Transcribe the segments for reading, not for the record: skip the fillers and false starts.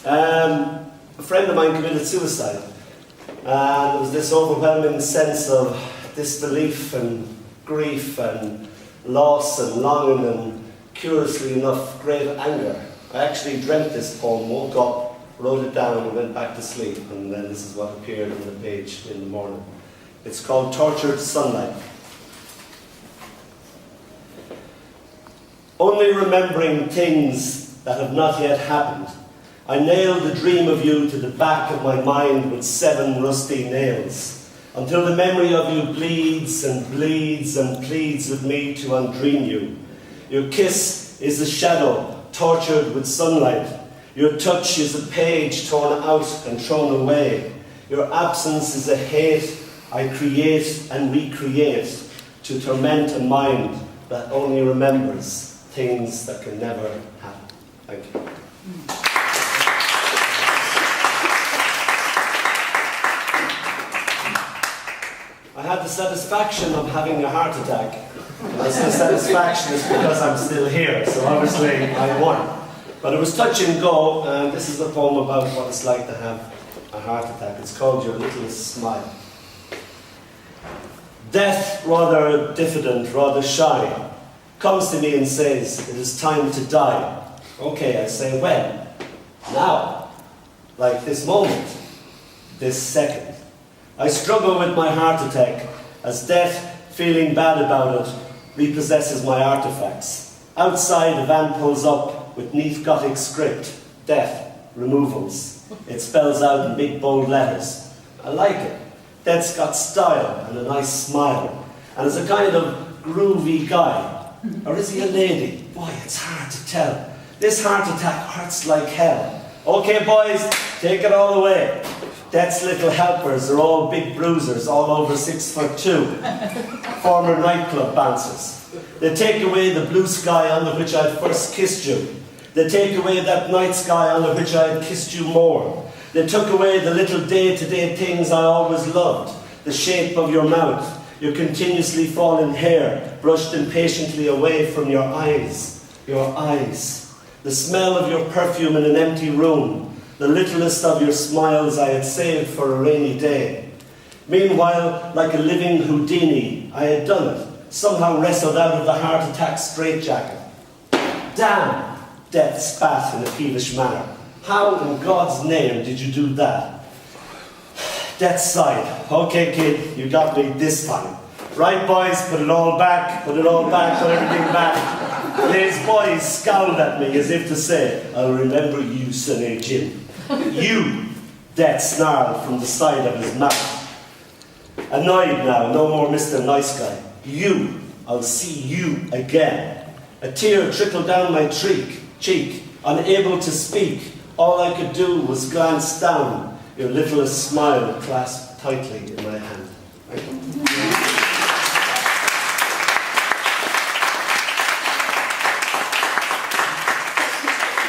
A friend of mine committed suicide, and there was this overwhelming sense of disbelief and grief and loss and longing and, curiously enough, great anger. I actually dreamt this poem, woke up, wrote it down and went back to sleep, and then this is what appeared on the page in the morning. It's called Tortured Sunlight. Only remembering things that have not yet happened, I nailed the dream of you to the back of my mind with 7 rusty nails, until the memory of you bleeds and bleeds and pleads with me to undream you. Your kiss is a shadow tortured with sunlight. Your touch is a page torn out and thrown away. Your absence is a hate I create and recreate to torment a mind that only remembers things that can never happen. Thank you. I had the satisfaction of having a heart attack. And I say satisfaction is because I'm still here, so obviously I won. But it was touch and go, and this is a poem about what it's like to have a heart attack. It's called Your Littlest Smile. Death, rather diffident, rather shy, comes to me and says, it is time to die. Okay, I say, when? Now. Like this moment. This second. I struggle with my heart attack as death, feeling bad about it, repossesses my artifacts. Outside, a van pulls up with neat Gothic script, death, removals. It spells out in big bold letters. I like it. Death's got style and a nice smile, and is a kind of groovy guy. Or is he a lady? Boy, it's hard to tell. This heart attack hurts like hell. Okay, boys, take it all away. Death's little helpers are all big bruisers, all over 6'2", former nightclub bouncers. They take away the blue sky under which I first kissed you. They take away that night sky under which I had kissed you more. They took away the little day-to-day things I always loved. The shape of your mouth, your continuously falling hair, brushed impatiently away from your eyes. Your eyes. The smell of your perfume in an empty room. The littlest of your smiles I had saved for a rainy day. Meanwhile, like a living Houdini, I had done it, somehow wrestled out of the heart attack straitjacket. Damn, Death spat in a peevish manner. How in God's name did you do that? Death sighed. Okay, kid, you got me this time. Right, boys, put it all back, put it all back, put everything back. These boys scowled at me as if to say, I'll remember you, Sonny Jim. You, Death snarled from the side of his mouth. Annoyed now, no more Mr. Nice Guy. You, I'll see you again. A tear trickled down my cheek, unable to speak. All I could do was glance down, your littlest smile clasped tightly in my hand. Thank you.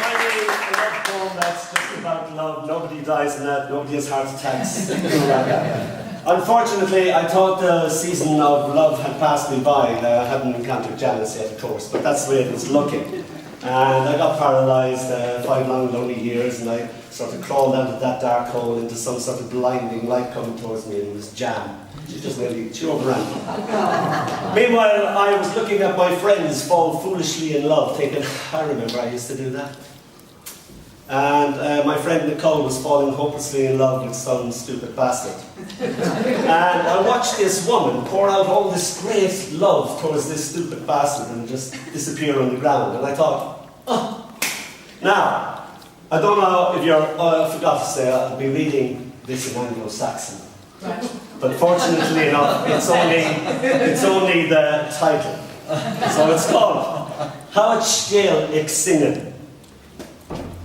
Finally, a love poem that's just about love. Nobody dies in that, nobody has heart attacks. Unfortunately, I thought the season of love had passed me by. I hadn't encountered Janice yet, of course, but that's the way it was looking. And I got paralysed 5 long, lonely years, and I sort of crawled out of that dark hole into some sort of blinding light coming towards me, and it was jam. She just nearly overran me. Meanwhile, I was looking at my friends fall foolishly in love, thinking, I remember I used to do that. And my friend Nicole was falling hopelessly in love with some stupid bastard. And I watched this woman pour out all this great love towards this stupid bastard and just disappear on the ground. And I thought, oh. Now, I don't know if you're, I forgot to say, I'll be reading this in Anglo-Saxon. Right. But fortunately enough, it's only the title. So it's called HWAT SINGEN.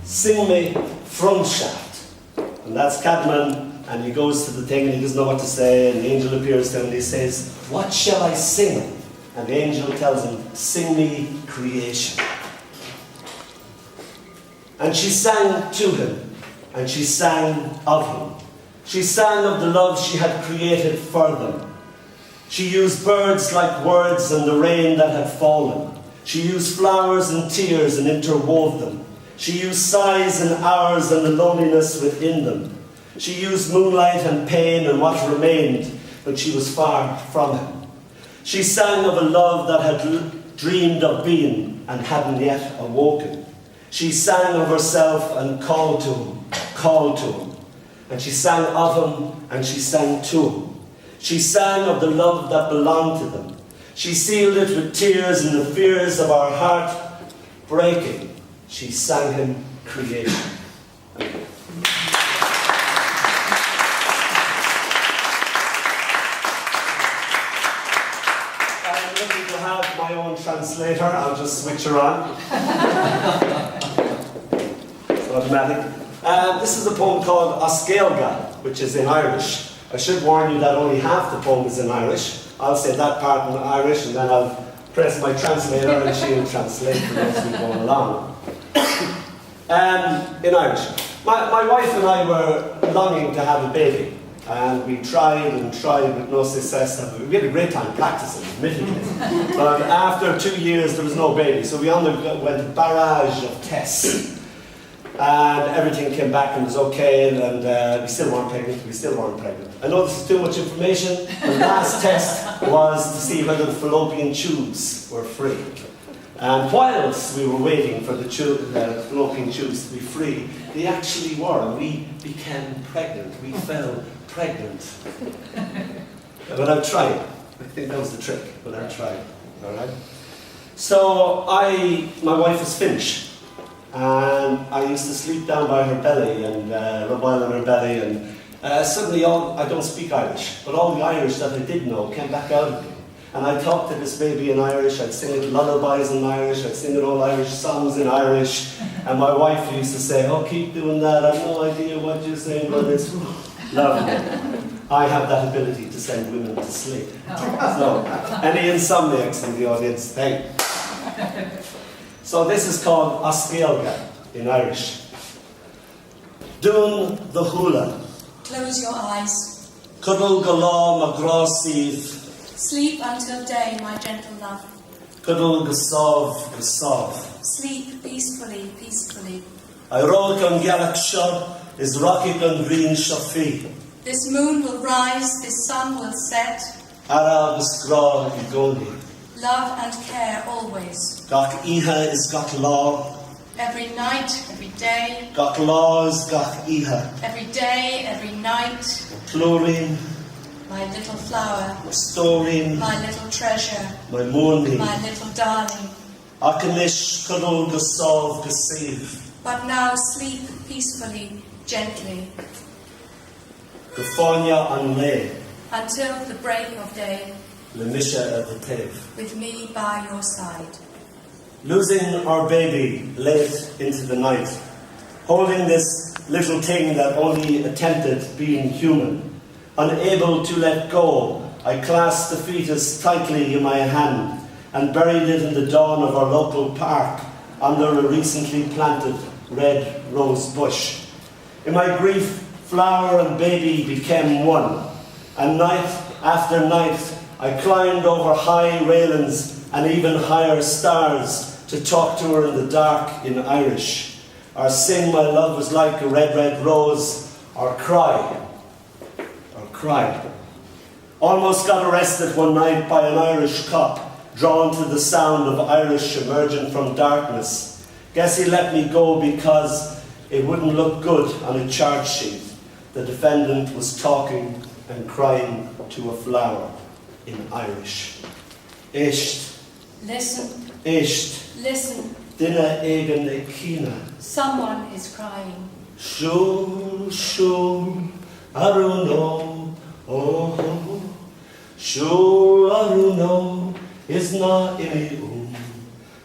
SINGME FRUMSCAEAFT. And that's Cadman, and he goes to the thing and he doesn't know what to say, and the angel appears to him and he says, what shall I sing? And the angel tells him, sing me creation. And she sang to him, and she sang of him. She sang of the love she had created for them. She used birds like words and the rain that had fallen. She used flowers and tears and interwove them. She used sighs and hours and the loneliness within them. She used moonlight and pain and what remained when she was far from him. She sang of a love that had dreamed of being and hadn't yet awoken. She sang of herself and called to him. And she sang of him and she sang to him. She sang of the love that belonged to them. She sealed it with tears and the fears of our heart breaking. She sang him creation. I'm looking to have my own translator. I'll just switch her on. It's automatic. This is a poem called Astailga, which is in Irish. I should warn you that only half the poem is in Irish. I'll say that part in Irish and then I'll press my translator and she'll translate for those who go along. In Irish. My wife and I were longing to have a baby, and we tried with no success. We had a great time practicing, admittedly. But after 2 years there was no baby, so we underwent a barrage of tests. And everything came back and was okay, and we still weren't pregnant. I know this is too much information. The last test was to see whether the fallopian tubes were free. And whilst we were waiting for the fallopian tubes to be free, they actually were, and we became pregnant. We fell pregnant. Without trying. I think that was the trick, without trying. Alright? So my wife was Finnish. And I used to sleep down by her belly and rub oil on her belly, and suddenly I don't speak Irish, but all the Irish that I did know came back out of me. And I talked to this baby in Irish, I'd sing it lullabies in Irish, I'd sing it all Irish songs in Irish, and my wife used to say, oh, keep doing that, I've no idea what you're saying, but it's lovely. I have that ability to send women to sleep. So, any insomniacs in the audience, hey. So this is called Astailga in Irish. Dún the hula. Close your eyes. Cuddle gala magrasiv. Sleep until day, my gentle love. Cuddle gasav. Sleep peacefully, peacefully. I rock on galaksha is rocket on green shafi. This moon will rise, this sun will set. Arab is gra igoni. Love and care always. Gach iha is gach law. Every night, every day. Gach law is gach iha. Every day, every night. Chlorine. My little flower. My storine. My little treasure. My morning. My little darling. Akanish cuddle gasav gasiv. But now sleep peacefully, gently. Gafanya anle. Until the break of day. Lemisha at the tape. With me by your side. Losing our baby late into the night. Holding this little thing that only attempted being human. Unable to let go, I clasped the fetus tightly in my hand and buried it in the dawn of our local park under a recently planted red rose bush. In my grief, flower and baby became one, and night after night I climbed over high railings and even higher stars to talk to her in the dark in Irish. Or sing my love was like a red, red rose, or cry. Almost got arrested one night by an Irish cop, drawn to the sound of Irish emerging from darkness. Guess he let me go because it wouldn't look good on a charge sheet. The defendant was talking and crying to a flower in Irish. Isht. Listen. Isht. Listen. Dinna egan ekina. Someone is crying. Shul, aruno, oh. Shul, aruno, is na imi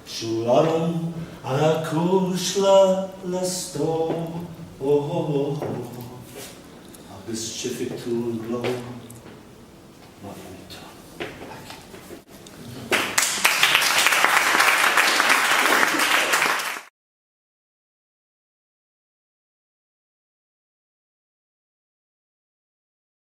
Shul, arum, akushla, lasto, oh. Agus chifik to blow.